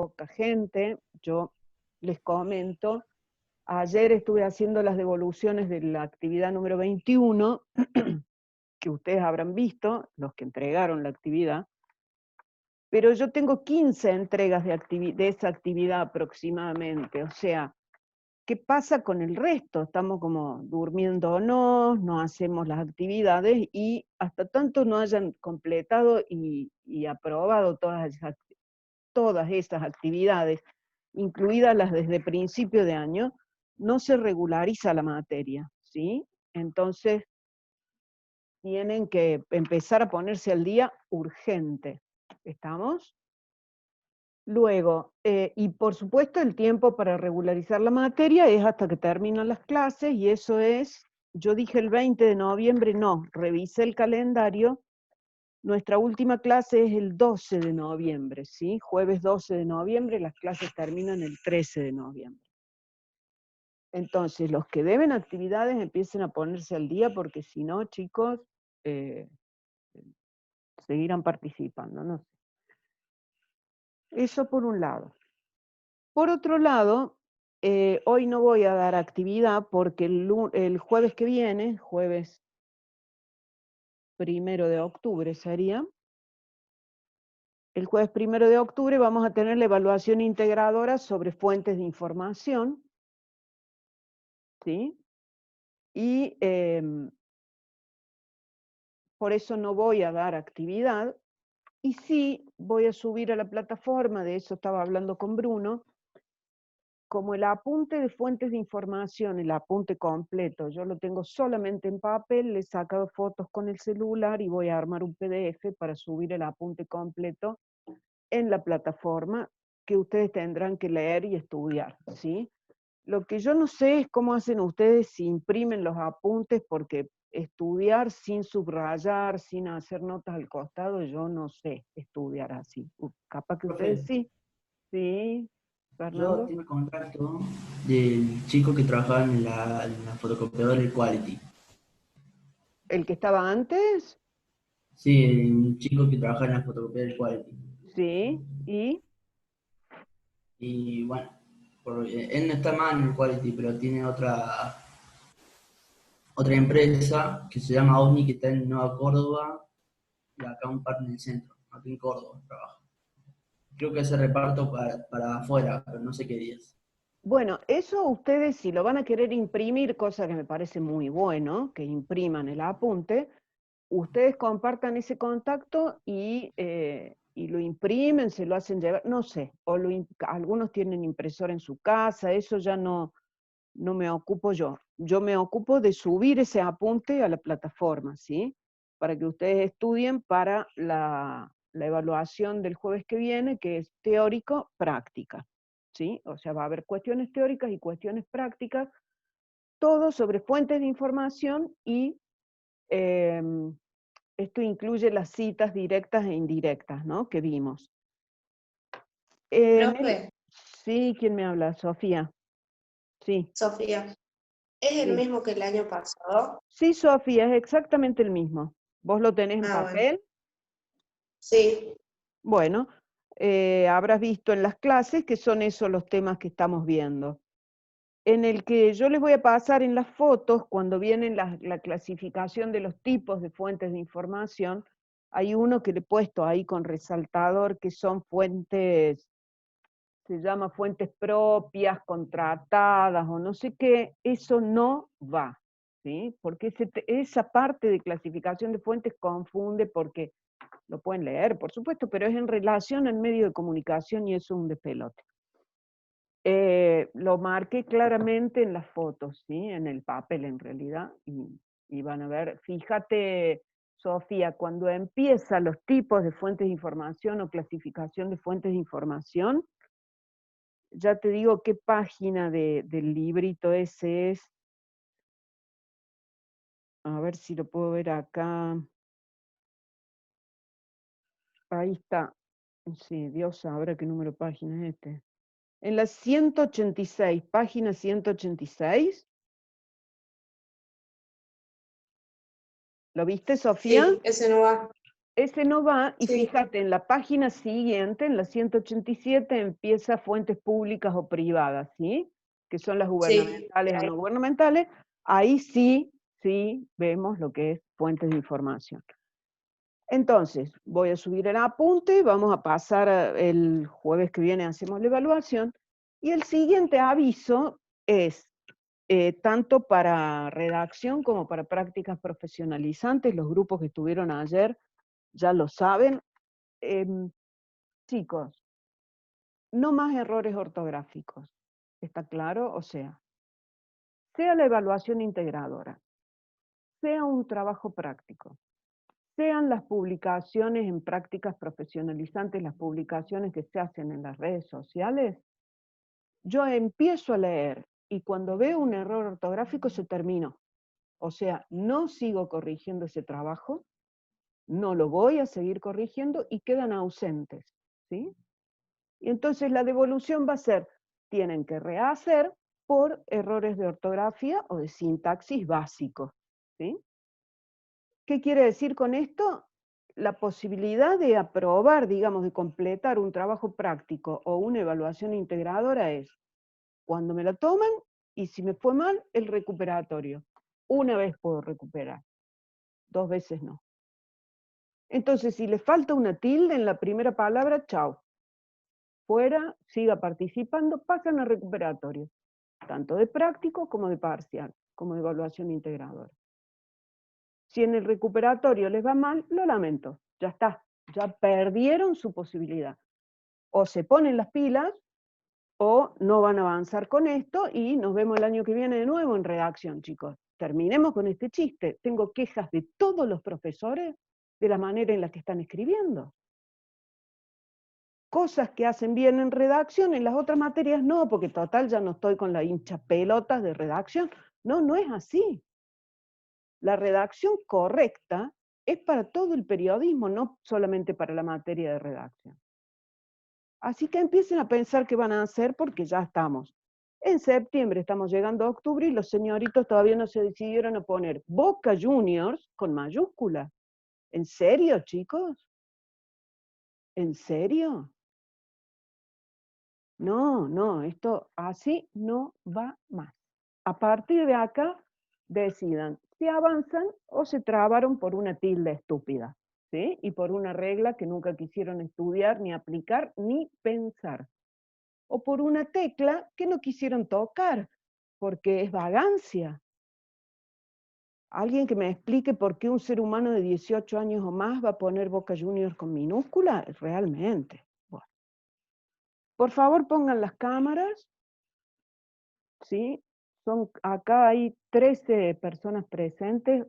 poca gente. Yo les comento, ayer estuve haciendo las devoluciones de la actividad número 21, que ustedes habrán visto, los que entregaron la actividad, pero yo tengo 15 entregas de esa actividad aproximadamente, o sea, ¿qué pasa con el resto? Estamos como durmiéndonos, no hacemos las actividades y hasta tanto no hayan completado y aprobado todas esas actividades, incluidas las desde principio de año, no se regulariza la materia, ¿sí? Entonces, tienen que empezar a ponerse al día urgente. ¿Estamos? Luego, y por supuesto el tiempo para regularizar la materia es hasta que terminan las clases, y eso es, yo dije el 20 de noviembre, no, revisé el calendario, nuestra última clase es el 12 de noviembre, ¿sí? Jueves 12 de noviembre, las clases terminan el 13 de noviembre. Entonces, los que deben actividades empiecen a ponerse al día, porque si no, chicos, seguirán participando, no sé. Eso por un lado. Por otro lado, hoy no voy a dar actividad porque el jueves que viene, jueves 1 de octubre sería, el jueves 1 de octubre vamos a tener la evaluación integradora sobre fuentes de información, ¿sí? Y por eso no voy a dar actividad, y sí voy a subir a la plataforma, de eso estaba hablando con Bruno, como el apunte de fuentes de información, el apunte completo, yo lo tengo solamente en papel, le he sacado fotos con el celular y voy a armar un PDF para subir el apunte completo en la plataforma que ustedes tendrán que leer y estudiar, ¿sí? Lo que yo no sé es cómo hacen ustedes si imprimen los apuntes, porque estudiar sin subrayar, sin hacer notas al costado, yo no sé estudiar así. Capaz que ustedes Profe, sí. Sí, yo Fernando. tengo contacto del chico que trabajaba en la fotocopiadora de Quality. ¿El que estaba antes? Sí, un chico que trabaja en la fotocopiadora de Quality. Sí, y Y bueno, él no está mal en el Quality, pero tiene otra empresa que se llama OVNI, que está en Nueva Córdoba, y acá un par en el centro, aquí en Córdoba trabaja. Creo que ese reparto para afuera, pero no sé qué días. bueno, eso ustedes si lo van a querer imprimir, cosa que me parece muy bueno, que impriman el apunte, ustedes compartan ese contacto y lo imprimen, se lo hacen llevar, no sé, o algunos tienen impresora en su casa, eso ya no me ocupo yo. Yo me ocupo de subir ese apunte a la plataforma, ¿sí? Para que ustedes estudien para la evaluación del jueves que viene, que es teórico-práctica, ¿sí? O sea, va a haber cuestiones teóricas y cuestiones prácticas, todo sobre fuentes de información y eh, esto incluye las citas directas e indirectas, ¿no? Que vimos. En Profe, el, sí, ¿quién me habla? Sofía. Sí, Sofía, ¿es el sí. mismo que el año pasado? Sí, Sofía, es exactamente el mismo. ¿Vos lo tenés en Ah, bueno. papel? Sí, Bueno, habrás visto en las clases que son esos los temas que estamos viendo. En el que yo les voy a pasar en las fotos, cuando viene la clasificación de los tipos de fuentes de información, hay uno que le he puesto ahí con resaltador, que son fuentes, se llama fuentes propias, contratadas o no sé qué, eso no va, ¿sí? Porque esa parte de clasificación de fuentes confunde, porque lo pueden leer, por supuesto, pero es en relación al medio de comunicación y eso es un despelote. Lo marqué claramente en las fotos, ¿sí? En el papel en realidad, y van a ver, fíjate, Sofía, cuando empieza los tipos de fuentes de información o clasificación de fuentes de información, ya te digo qué página del librito ese es, a ver si lo puedo ver acá, ahí está, sí, Dios sabrá qué número de página es este. En la 186, página 186, ¿lo viste, Sofía? sí, ese no va. Ese no va, y Sí. fíjate, en la página siguiente, en la 187, empieza fuentes públicas o privadas, ¿sí? Que son las gubernamentales o no gubernamentales. Ahí sí vemos lo que es fuentes de información. Entonces, voy a subir el apunte, vamos a pasar el jueves que viene, hacemos la evaluación, y el siguiente aviso es tanto para redacción como para prácticas profesionalizantes. Los grupos que estuvieron ayer ya lo saben. Chicos, no más errores ortográficos, ¿está claro? O sea la evaluación integradora, sea un trabajo práctico, sean las publicaciones en prácticas profesionalizantes, las publicaciones que se hacen en las redes sociales, yo empiezo a leer y cuando veo un error ortográfico se terminó. O sea, no sigo corrigiendo ese trabajo, no lo voy a seguir corrigiendo y quedan ausentes, ¿sí? Y entonces la devolución va a ser, tienen que rehacer por errores de ortografía o de sintaxis básicos, ¿sí? ¿Qué quiere decir con esto? La posibilidad de aprobar, digamos, de completar un trabajo práctico o una evaluación integradora es, cuando me la toman, y si me fue mal, el recuperatorio. Una vez puedo recuperar, 2 veces no. Entonces, si le falta una tilde en la primera palabra, chao. Fuera, siga participando, pasan a recuperatorio, tanto de práctico como de parcial, como de evaluación integradora. Si en el recuperatorio les va mal, lo lamento, ya está, ya perdieron su posibilidad. O se ponen las pilas, o no van a avanzar con esto, y nos vemos el año que viene de nuevo en redacción, chicos. Terminemos con este chiste. Tengo quejas de todos los profesores de la manera en la que están escribiendo. Cosas que hacen bien en redacción, en las otras materias no, porque total ya no estoy con la hincha pelotas de redacción. No, no es así. La redacción correcta es para todo el periodismo, no solamente para la materia de redacción. Así que empiecen a pensar qué van a hacer porque ya estamos. En septiembre estamos llegando a octubre y los señoritos todavía no se decidieron a poner Boca Juniors con mayúscula. ¿En serio, chicos? ¿En serio? No, esto así no va más. A partir de acá, decidan si avanzan o se trabaron por una tilde estúpida, ¿sí? Y por una regla que nunca quisieron estudiar, ni aplicar, ni pensar. O por una tecla que no quisieron tocar, porque es vagancia. ¿Alguien que me explique por qué un ser humano de 18 años o más va a poner Boca Juniors con minúscula? Realmente. Bueno. Por favor, pongan las cámaras. ¿Sí? Acá hay 13 personas presentes,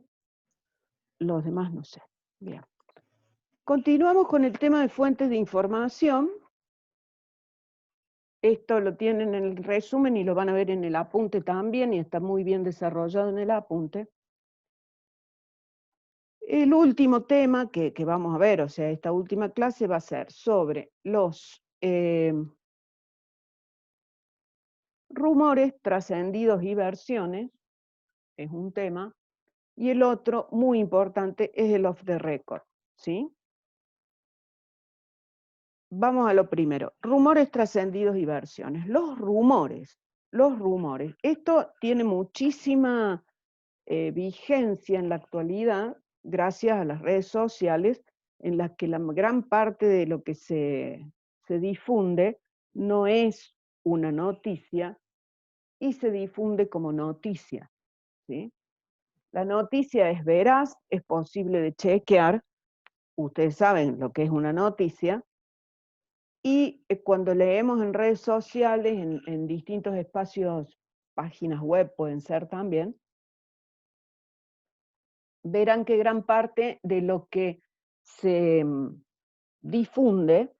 los demás no sé. Bien. Continuamos con el tema de fuentes de información. Esto lo tienen en el resumen y lo van a ver en el apunte también, y está muy bien desarrollado en el apunte. El último tema que vamos a ver, o sea, esta última clase va a ser sobre los rumores trascendidos y versiones, es un tema, y el otro, muy importante, es el off the record, ¿sí? Vamos a lo primero, rumores trascendidos y versiones. Los rumores. Esto tiene muchísima vigencia en la actualidad, gracias a las redes sociales, en las que la gran parte de lo que se difunde no es una noticia y se difunde como noticia, ¿sí? La noticia es veraz, es posible de chequear, ustedes saben lo que es una noticia, y cuando leemos en redes sociales, en distintos espacios, páginas web pueden ser también, verán que gran parte de lo que se difunde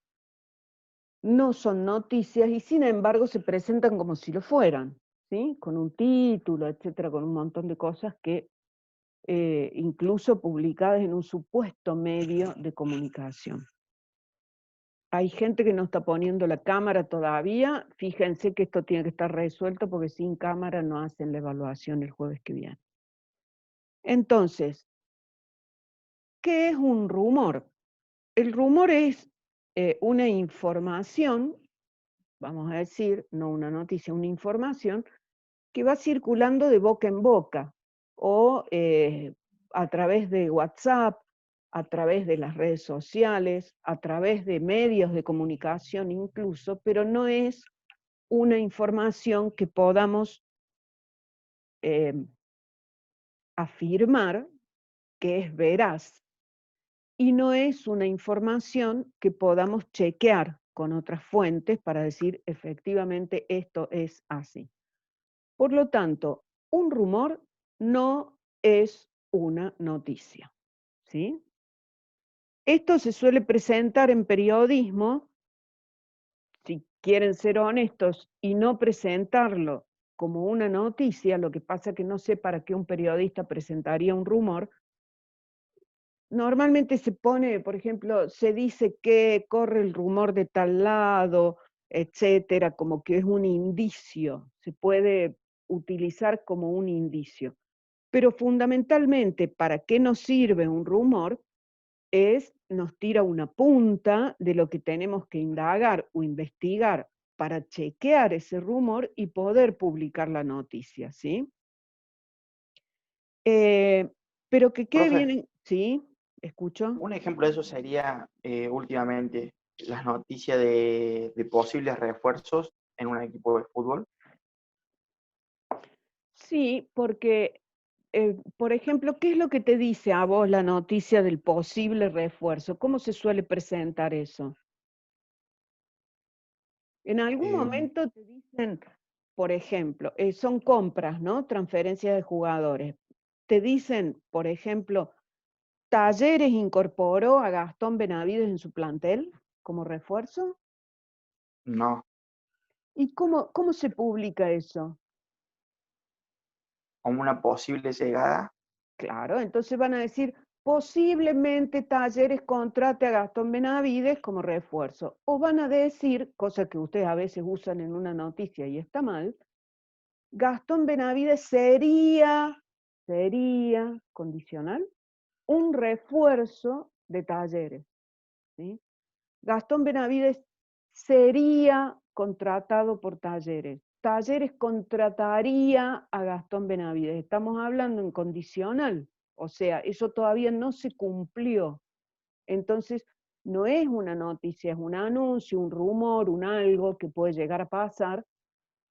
no son noticias y sin embargo se presentan como si lo fueran, ¿sí? Con un título, etcétera, con un montón de cosas que incluso publicadas en un supuesto medio de comunicación. Hay gente que no está poniendo la cámara todavía, fíjense que esto tiene que estar resuelto porque sin cámara no hacen la evaluación el jueves que viene. Entonces, ¿qué es un rumor? El rumor es una información, vamos a decir, no una noticia, una información que va circulando de boca en boca, o a través de WhatsApp, a través de las redes sociales, a través de medios de comunicación incluso, pero no es una información que podamos eh, afirmar que es veraz, y no es una información que podamos chequear con otras fuentes para decir efectivamente esto es así. Por lo tanto, un rumor no es una noticia, ¿sí? Esto se suele presentar en periodismo, si quieren ser honestos, y no presentarlo como una noticia. Lo que pasa es que no sé para qué un periodista presentaría un rumor. Normalmente se pone, por ejemplo, se dice que corre el rumor de tal lado, etcétera, como que es un indicio, se puede utilizar como un indicio. Pero fundamentalmente, ¿para qué nos sirve un rumor? Nos tira una punta de lo que tenemos que indagar o investigar para chequear ese rumor y poder publicar la noticia, ¿sí? Pero que quede Profe, bien, ¿sí? ¿Escucho? un ejemplo de eso sería últimamente las noticias de posibles refuerzos en un equipo de fútbol. Sí, porque, por ejemplo, ¿qué es lo que te dice a vos la noticia del posible refuerzo? ¿Cómo se suele presentar eso? En algún Eh, momento te dicen, por ejemplo, son compras, ¿no? Transferencias de jugadores. Te dicen, por ejemplo, Talleres incorporó a Gastón Benavides en su plantel como refuerzo. no, ¿Y cómo se publica eso? como una posible llegada. Claro, entonces van a decir, posiblemente Talleres contrate a Gastón Benavides como refuerzo. O van a decir, cosa que ustedes a veces usan en una noticia y está mal, Gastón Benavides sería condicional, un refuerzo de Talleres, ¿sí? Gastón Benavides sería contratado por Talleres. Talleres contrataría a Gastón Benavides. Estamos hablando en condicional, o sea, eso todavía no se cumplió. Entonces, no es una noticia, es un anuncio, un rumor, un algo que puede llegar a pasar,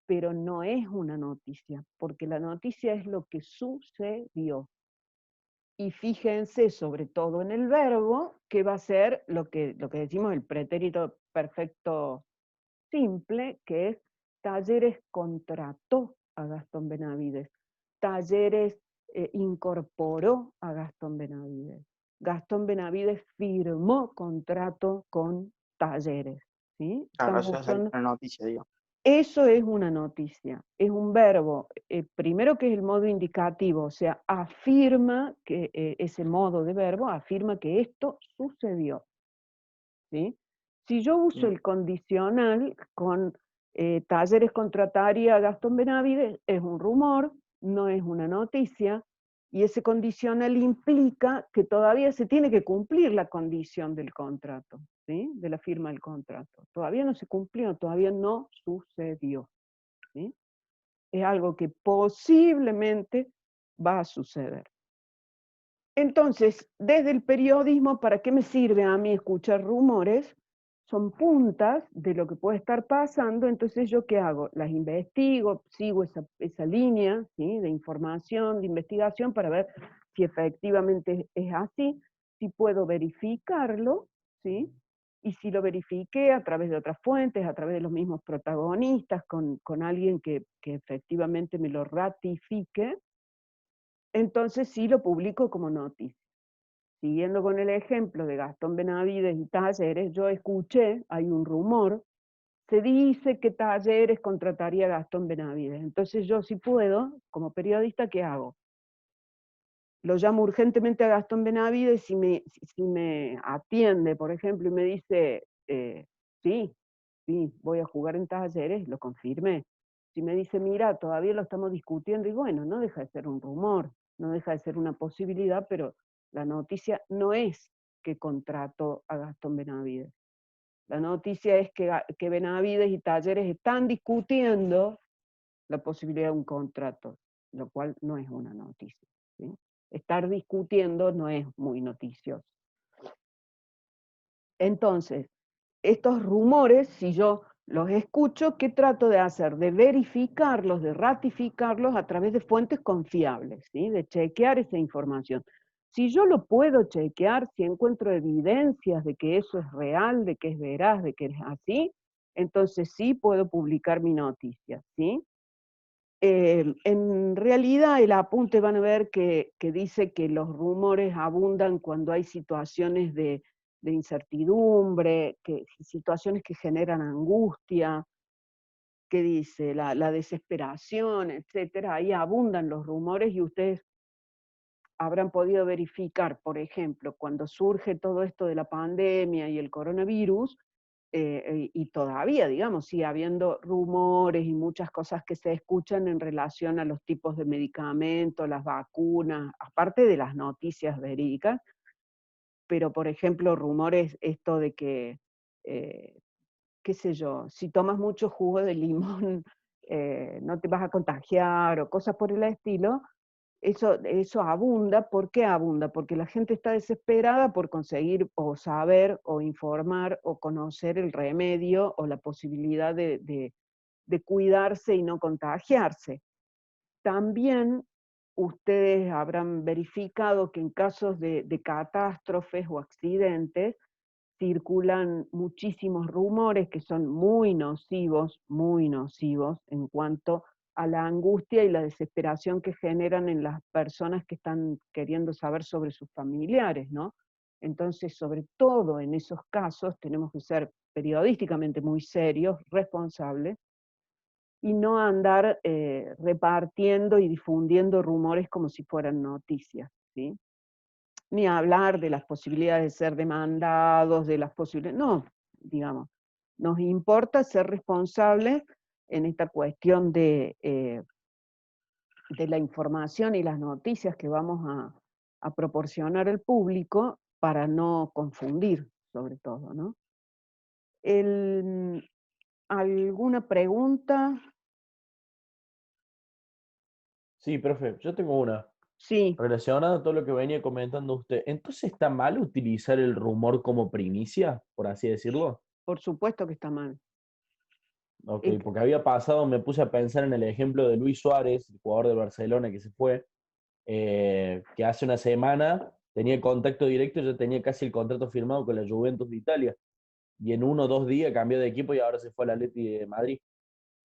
pero no es una noticia, porque la noticia es lo que sucedió. Y fíjense sobre todo en el verbo, que va a ser lo que decimos el pretérito perfecto simple, que es Talleres contrató a Gastón Benavides. Talleres incorporó a Gastón Benavides. Gastón Benavides firmó contrato con Talleres, ¿sí? Claro, Estamos eso sería usando una noticia, digo. eso, es una noticia, es un verbo, primero que es el modo indicativo, o sea, afirma que ese modo de verbo afirma que esto sucedió, ¿sí? Si yo uso Bien. el condicional con Talleres contrataría a Gastón Benavides, es un rumor, no es una noticia, y ese condicional implica que todavía se tiene que cumplir la condición del contrato, ¿sí? De la firma del contrato. Todavía no se cumplió, todavía no sucedió, ¿sí? Es algo que posiblemente va a suceder. Entonces, desde el periodismo, ¿para qué me sirve a mí escuchar rumores? Son puntas de lo que puede estar pasando. Entonces, ¿yo qué hago? Las investigo, sigo esa línea, ¿sí? De información, de investigación, para ver si efectivamente es así, si puedo verificarlo, ¿sí? Y si lo verifiqué a través de otras fuentes, a través de los mismos protagonistas, con alguien que efectivamente me lo ratifique, entonces sí lo publico como noticia. Siguiendo con el ejemplo de Gastón Benavides y Talleres, yo escuché, hay un rumor, se dice que Talleres contrataría a Gastón Benavides. Entonces yo, si puedo, como periodista, ¿qué hago? Lo llamo urgentemente a Gastón Benavides, si me atiende, por ejemplo, y me dice, sí, voy a jugar en Talleres, lo confirme. Si me dice, mira, todavía lo estamos discutiendo, y bueno, no deja de ser un rumor, no deja de ser una posibilidad, pero la noticia no es que contrató a Gastón Benavides. La noticia es que Benavides y Talleres están discutiendo la posibilidad de un contrato, lo cual no es una noticia, ¿sí? Estar discutiendo no es muy noticioso. Entonces, estos rumores, si yo los escucho, ¿qué trato de hacer? De verificarlos, de ratificarlos a través de fuentes confiables, ¿sí? De chequear esa información. Si yo lo puedo chequear, si encuentro evidencias de que eso es real, de que es veraz, de que es así, entonces sí puedo publicar mi noticia, ¿sí? En realidad el apunte van a ver que dice que los rumores abundan cuando hay situaciones de incertidumbre, situaciones que generan angustia, que dice la desesperación, etcétera. Ahí abundan los rumores y ustedes habrán podido verificar, por ejemplo, cuando surge todo esto de la pandemia y el coronavirus, y todavía, digamos, sigue habiendo rumores y muchas cosas que se escuchan en relación a los tipos de medicamentos, las vacunas, aparte de las noticias verídicas, pero por ejemplo, rumores esto de que, qué sé yo, si tomas mucho jugo de limón, no te vas a contagiar o cosas por el estilo. Eso abunda. ¿Por qué abunda? Porque la gente está desesperada por conseguir o saber o informar o conocer el remedio o la posibilidad de cuidarse y no contagiarse. También ustedes habrán verificado que en casos de catástrofes o accidentes circulan muchísimos rumores que son muy nocivos en cuanto a la angustia y la desesperación que generan en las personas que están queriendo saber sobre sus familiares, ¿no? Entonces, sobre todo en esos casos, tenemos que ser periodísticamente muy serios, responsables, y no andar repartiendo y difundiendo rumores como si fueran noticias, ¿sí? Ni hablar de las posibilidades de ser demandados, de las posibilidades, no, digamos, nos importa ser responsables en esta cuestión de la información y las noticias que vamos a proporcionar al público para no confundir, sobre todo, ¿no? ¿Alguna pregunta? Sí, profe, yo tengo una. Sí, Relacionado a todo lo que venía comentando usted, ¿entonces está mal utilizar el rumor como primicia, por así decirlo? por supuesto que está mal. Ok, porque había pasado, me puse a pensar en el ejemplo de Luis Suárez, el jugador de Barcelona que se fue, que hace una semana tenía contacto directo, ya tenía casi el contrato firmado con la Juventus de Italia, y en 1 o 2 días cambió de equipo y ahora se fue al Atleti de Madrid.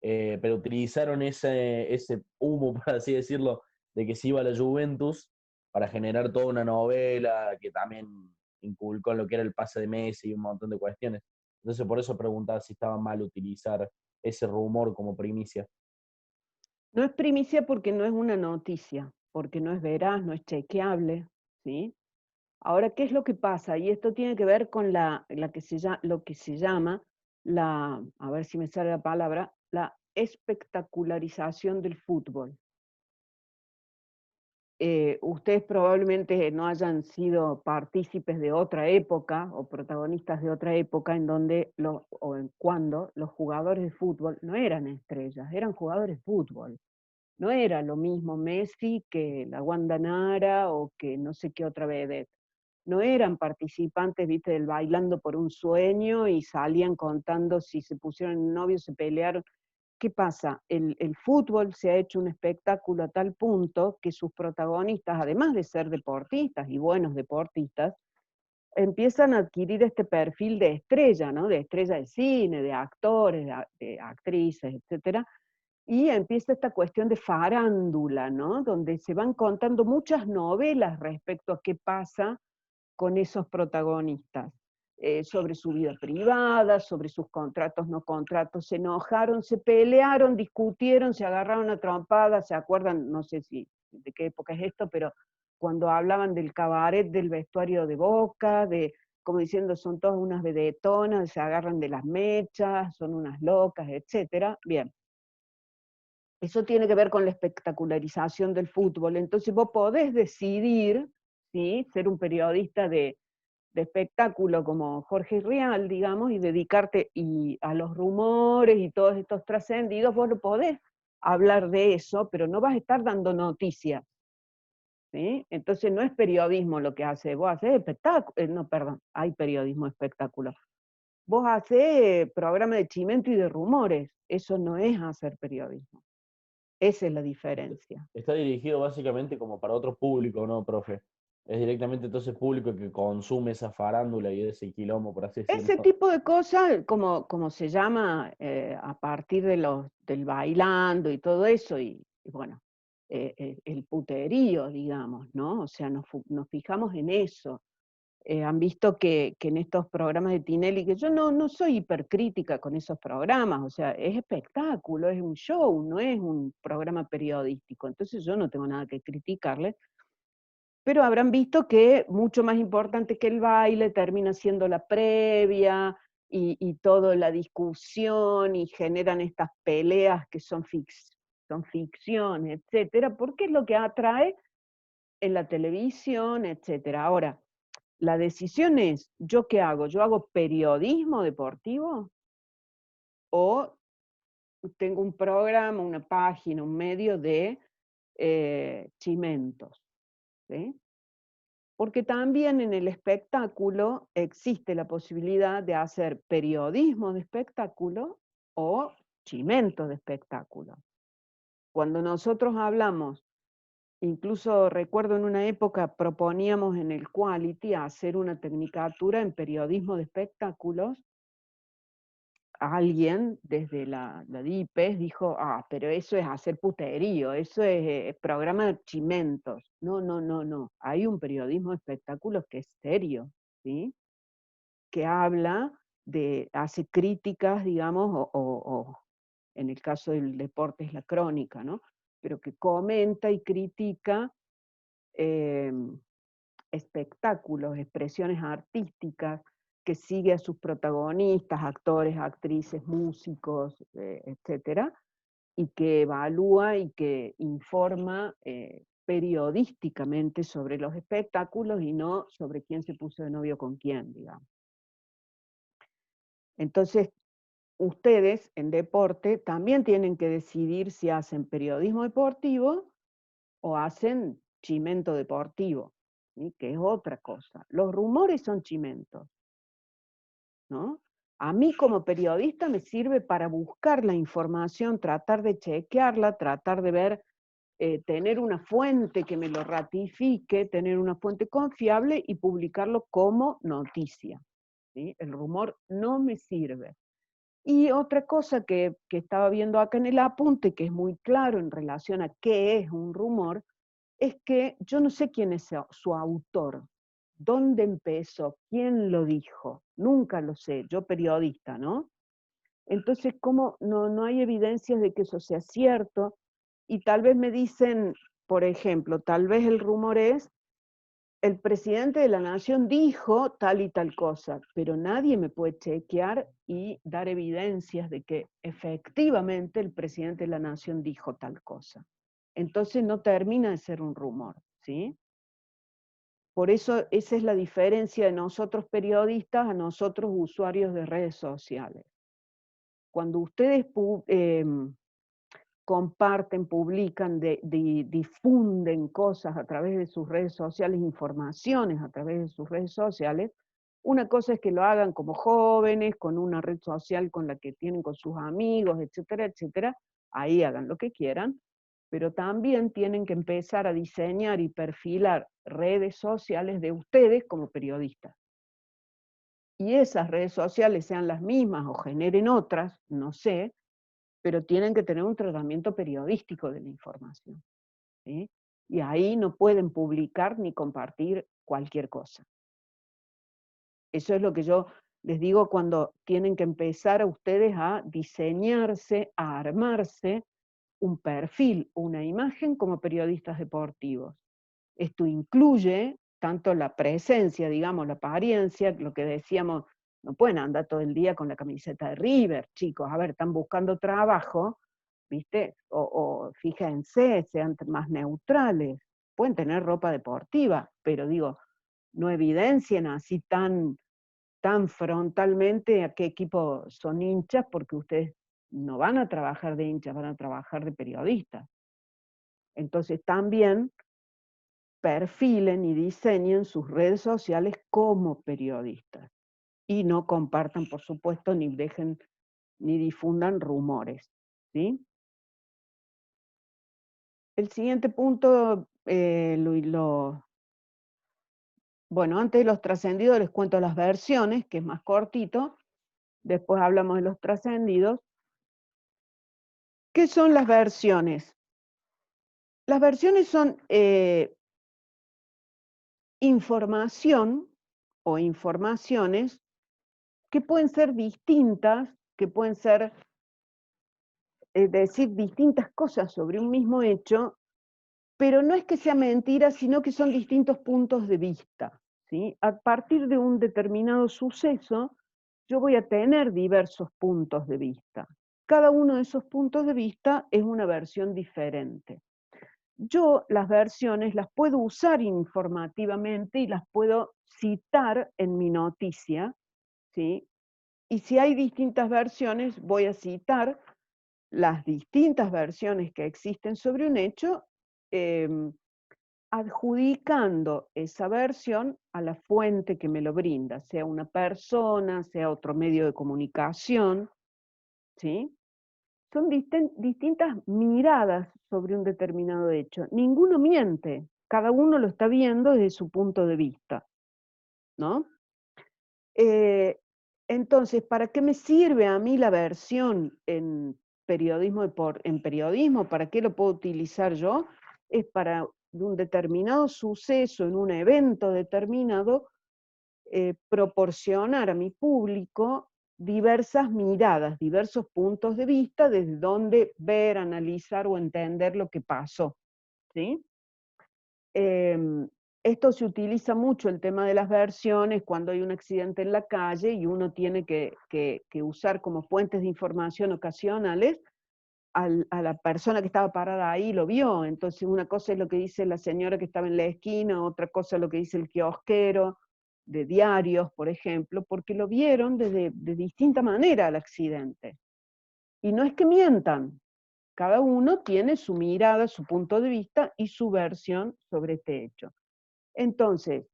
Pero utilizaron ese humo, por así decirlo, de que se iba a la Juventus para generar toda una novela que también inculcó en lo que era el pase de Messi y un montón de cuestiones. Entonces por eso preguntaba si estaba mal utilizar ese rumor como primicia. No es primicia porque no es una noticia, porque no es veraz, no es chequeable, ¿sí? Ahora, ¿qué es lo que pasa? Y esto tiene que ver con lo que se llama a ver si me sale la palabra, la espectacularización del fútbol. Ustedes probablemente no hayan sido partícipes de otra época o protagonistas de otra época en donde cuando los jugadores de fútbol no eran estrellas, eran jugadores de fútbol. No era lo mismo Messi que la Wanda Nara o que no sé qué otra vedette. No eran participantes, viste, del Bailando por un Sueño y salían contando si se pusieron novios, se pelearon. ¿Qué pasa? El fútbol se ha hecho un espectáculo a tal punto que sus protagonistas, además de ser deportistas y buenos deportistas, empiezan a adquirir este perfil de estrella, ¿no? De estrella de cine, de actores, de actrices, etcétera, y empieza esta cuestión de farándula, ¿no? Donde se van contando muchas novelas respecto a qué pasa con esos protagonistas, sobre su vida privada, sobre sus contratos, no contratos, se enojaron, se pelearon, discutieron, se agarraron a trompadas, ¿se acuerdan? No sé si de qué época es esto, pero cuando hablaban del cabaret del vestuario de Boca, como diciendo son todas unas vedetonas, se agarran de las mechas, son unas locas, etcétera. Bien. Eso tiene que ver con la espectacularización del fútbol. Entonces vos podés decidir, ¿sí?, ser un periodista de de espectáculo como Jorge Rial, digamos, y dedicarte a los rumores y todos estos trascendidos, vos no podés hablar de eso, pero no vas a estar dando noticias. ¿Sí? Entonces no es periodismo lo que hace, vos haces espectáculo, no, perdón, hay periodismo espectáculo. Vos haces programa de chimento y de rumores, eso no es hacer periodismo. Esa es la diferencia. Está dirigido básicamente como para otro público, ¿no, profe? Es directamente entonces público que consume esa farándula y ese quilombo, por así decirlo. Ese tipo de cosas, como se llama a partir del bailando y todo eso, y bueno, el puterío, digamos, ¿no? O sea, nos fijamos en eso. Han visto que en estos programas de Tinelli, que yo no soy hipercrítica con esos programas, o sea, es espectáculo, es un show, no es un programa periodístico, entonces yo no tengo nada que criticarle, pero habrán visto que mucho más importante que el baile termina siendo la previa y toda la discusión y generan estas peleas que son ficción, etcétera, porque es lo que atrae en la televisión, etcétera. Ahora, la decisión es, ¿yo qué hago? ¿Yo hago periodismo deportivo? ¿O tengo un programa, una página, un medio de chimentos? ¿Sí? Porque también en el espectáculo existe la posibilidad de hacer periodismo de espectáculo o chimento de espectáculo. Cuando nosotros hablamos, incluso recuerdo en una época proponíamos en el Quality hacer una tecnicatura en periodismo de espectáculos, alguien desde la DIPES dijo, pero eso es hacer puterío, eso es programa de chimentos. No, hay un periodismo de espectáculos que es serio, ¿sí? Que habla hace críticas, digamos, o en el caso del deporte es la crónica, ¿no? Pero que comenta y critica espectáculos, expresiones artísticas, que sigue a sus protagonistas, actores, actrices, músicos, etcétera, y que evalúa y que informa periodísticamente sobre los espectáculos y no sobre quién se puso de novio con quién, digamos. Entonces, ustedes en deporte también tienen que decidir si hacen periodismo deportivo o hacen chimento deportivo, ¿sí? Que es otra cosa. Los rumores son chimentos, ¿no? A mí como periodista me sirve para buscar la información, tratar de chequearla, tratar de ver, tener una fuente que me lo ratifique, tener una fuente confiable y publicarlo como noticia, ¿sí? El rumor no me sirve. Y otra cosa que estaba viendo acá en el apunte, que es muy claro en relación a qué es un rumor, es que yo no sé quién es su autor, dónde empezó, quién lo dijo, nunca lo sé, yo periodista, ¿no? Entonces, ¿cómo no hay evidencias de que eso sea cierto? Y tal vez me dicen, por ejemplo, tal vez el rumor es, el presidente de la nación dijo tal y tal cosa, pero nadie me puede chequear y dar evidencias de que efectivamente el presidente de la nación dijo tal cosa. Entonces no termina de ser un rumor, ¿sí? Por eso esa es la diferencia de nosotros periodistas a nosotros usuarios de redes sociales. Cuando ustedes comparten, publican, difunden cosas a través de sus redes sociales, informaciones a través de sus redes sociales, una cosa es que lo hagan como jóvenes, con una red social con la que tienen con sus amigos, etcétera, etcétera, ahí hagan lo que quieran, pero también tienen que empezar a diseñar y perfilar redes sociales de ustedes como periodistas. Y esas redes sociales sean las mismas o generen otras, no sé, pero tienen que tener un tratamiento periodístico de la información, ¿sí? Y ahí no pueden publicar ni compartir cualquier cosa. Eso es lo que yo les digo cuando tienen que empezar a ustedes a diseñarse, a armarse un perfil, una imagen como periodistas deportivos. Esto incluye tanto la presencia, digamos, la apariencia, lo que decíamos, no pueden andar todo el día con la camiseta de River, chicos, a ver, están buscando trabajo, ¿viste? O fíjense, sean más neutrales, pueden tener ropa deportiva, pero digo, no evidencien así tan frontalmente a qué equipo son hinchas, porque ustedes no van a trabajar de hinchas, van a trabajar de periodistas. Entonces también perfilen y diseñen sus redes sociales como periodistas. Y no compartan, por supuesto, ni difundan rumores, ¿sí? El siguiente punto, bueno, antes de los trascendidos les cuento las versiones, que es más cortito, después hablamos de los trascendidos. ¿Qué son las versiones? Las versiones son información o informaciones que pueden ser distintas, que pueden ser decir distintas cosas sobre un mismo hecho, pero no es que sea mentira, sino que son distintos puntos de vista, ¿sí? A partir de un determinado suceso, yo voy a tener diversos puntos de vista. Cada uno de esos puntos de vista es una versión diferente. Yo las versiones las puedo usar informativamente y las puedo citar en mi noticia, ¿sí? Y si hay distintas versiones, voy a citar las distintas versiones que existen sobre un hecho, adjudicando esa versión a la fuente que me lo brinda, sea una persona, sea otro medio de comunicación, ¿sí? Son distintas miradas sobre un determinado hecho. Ninguno miente, cada uno lo está viendo desde su punto de vista, ¿no? Entonces, ¿para qué me sirve a mí la versión en periodismo? ¿Para qué lo puedo utilizar yo? Es para un determinado suceso, en un evento determinado, proporcionar a mi público diversas miradas, diversos puntos de vista desde donde ver, analizar o entender lo que pasó, ¿sí? Esto se utiliza mucho, el tema de las versiones, cuando hay un accidente en la calle y uno tiene que usar como fuentes de información ocasionales a la persona que estaba parada ahí, lo vio. Entonces una cosa es lo que dice la señora que estaba en la esquina, otra cosa es lo que dice el kiosquero de diarios, por ejemplo, porque lo vieron de distinta manera al accidente. Y no es que mientan, cada uno tiene su mirada, su punto de vista y su versión sobre este hecho. Entonces,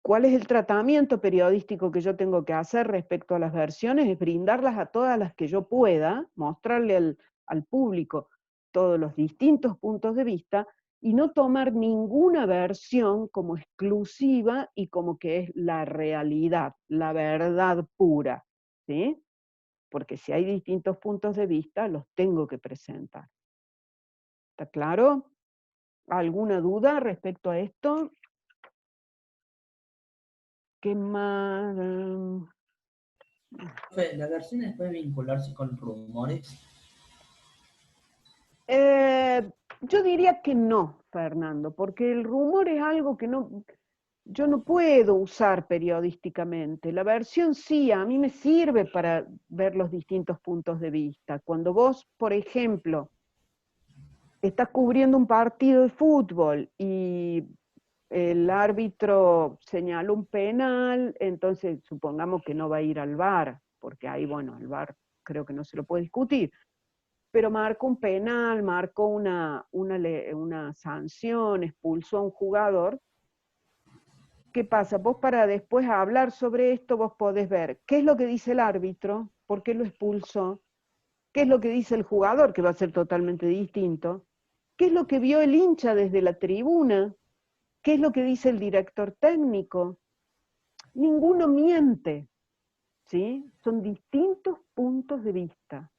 ¿cuál es el tratamiento periodístico que yo tengo que hacer respecto a las versiones? Es brindarlas a todas las que yo pueda, mostrarle al público todos los distintos puntos de vista y no tomar ninguna versión como exclusiva y como que es la realidad, la verdad pura, ¿sí? Porque si hay distintos puntos de vista, los tengo que presentar. ¿Está claro? ¿Alguna duda respecto a esto? ¿Qué más? Profe, ¿las versiones pueden vincularse con rumores? Yo diría que no, Fernando, porque el rumor es algo que yo no puedo usar periodísticamente. La versión sí, a mí me sirve para ver los distintos puntos de vista. Cuando vos, por ejemplo, estás cubriendo un partido de fútbol y el árbitro señala un penal, entonces supongamos que no va a ir al VAR, porque ahí, bueno, al VAR creo que no se lo puede discutir, pero marcó un penal, marcó una sanción, expulsó a un jugador. ¿Qué pasa? Vos para después hablar sobre esto, vos podés ver qué es lo que dice el árbitro, por qué lo expulsó, qué es lo que dice el jugador, que va a ser totalmente distinto, qué es lo que vio el hincha desde la tribuna, qué es lo que dice el director técnico. Ninguno miente, ¿sí? Son distintos puntos de vista.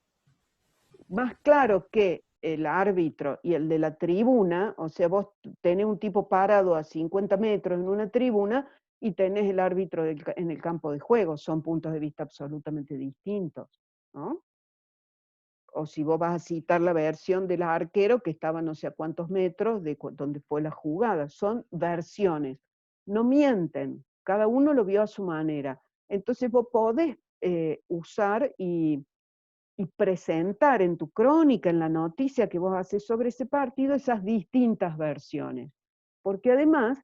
Más claro que el árbitro y el de la tribuna, o sea, vos tenés un tipo parado a 50 metros en una tribuna y tenés el árbitro en el campo de juego, son puntos de vista absolutamente distintos, ¿no? O si vos vas a citar la versión del arquero que estaba no sé a cuántos metros de donde fue la jugada, son versiones, no mienten, cada uno lo vio a su manera. Entonces vos podés usar y presentar en tu crónica, en la noticia que vos haces sobre ese partido, esas distintas versiones. Porque además,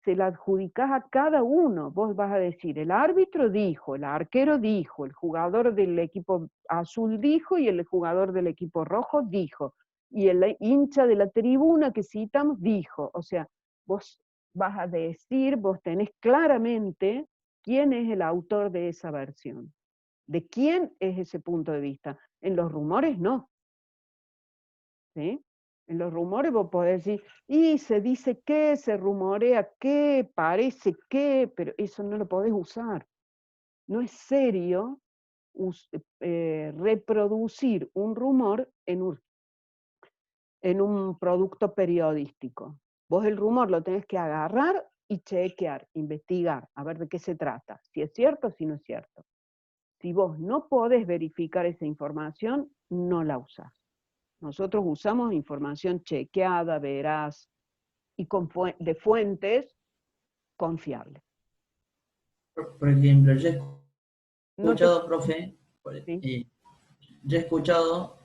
se la adjudicás a cada uno. Vos vas a decir, el árbitro dijo, el arquero dijo, el jugador del equipo azul dijo y el jugador del equipo rojo dijo. Y el hincha de la tribuna que citamos dijo. O sea, vos vas a decir, vos tenés claramente quién es el autor de esa versión. ¿De quién es ese punto de vista? En los rumores no. ¿Sí? En los rumores vos podés decir, y se dice que, se rumorea que, parece que, pero eso no lo podés usar. No es serio reproducir un rumor en un producto periodístico. Vos el rumor lo tenés que agarrar y chequear, investigar, a ver de qué se trata, si es cierto o si no es cierto. Si vos no podés verificar esa información, no la usás. Nosotros usamos información chequeada, veraz y de fuentes confiables. Por ejemplo, yo he No escuchado, profe, ¿Sí? yo he escuchado,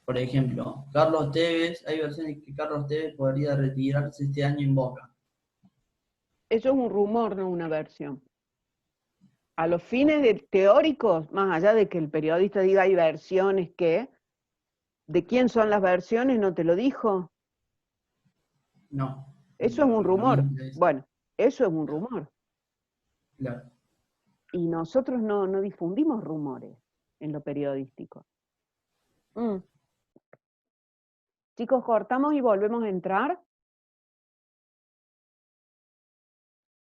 por ejemplo, Carlos Tevez, hay versiones que Carlos Tevez podría retirarse este año en Boca. Eso es un rumor, no una versión. A los fines teóricos, más allá de que el periodista diga hay versiones que, ¿de quién son las versiones? ¿No te lo dijo? No. Eso es un rumor. Es- Bueno, eso es un rumor. Claro. Y nosotros no difundimos rumores en lo periodístico. Chicos, cortamos y volvemos a entrar.